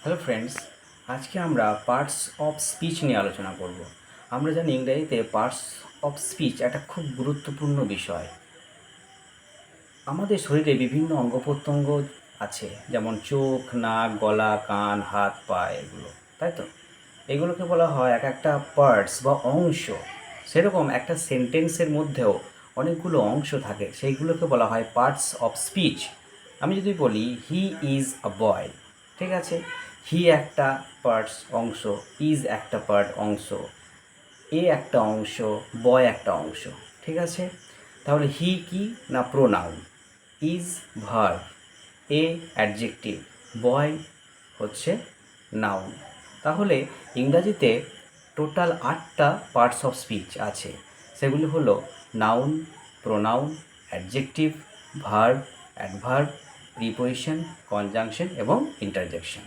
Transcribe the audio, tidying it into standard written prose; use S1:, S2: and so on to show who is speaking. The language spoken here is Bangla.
S1: হ্যালো ফ্রেন্ডস, আজকে আমরা পার্টস অফ স্পিচ নিয়ে আলোচনা করব। আমরা জানি ইংরেজিতে পার্টস অফ স্পিচ একটা খুব গুরুত্বপূর্ণ বিষয়। আমাদের শরীরে বিভিন্ন অঙ্গ প্রত্যঙ্গ আছে, যেমন চোখ, নাক, গলা, কান, হাত, পা, এগুলো, তাই তো? এগুলোকে বলা হয় এক একটা পার্টস বা অংশ। সেরকম একটা সেন্টেন্সের মধ্যেও অনেকগুলো অংশ থাকে, সেইগুলোকে বলা হয় পার্টস অফ স্পিচ। আমি যদি বলি হি ইজ আ বয়, ঠিক আছে, হি একটা পার্টস অংশ, ইজ একটা পার্ট অংশ, এ একটা অংশ, বয় একটা অংশ, ঠিক আছে। তাহলে হি কি না pronoun, is verb, a adjective, boy হচ্ছে নাউন। তাহলে ইংরাজিতে টোটাল 8টা পার্টস অফ স্পিচ আছে। সেগুলি হলো noun, pronoun, adjective, verb, adverb, preposition, conjunction এবং ইন্টারজেকশন।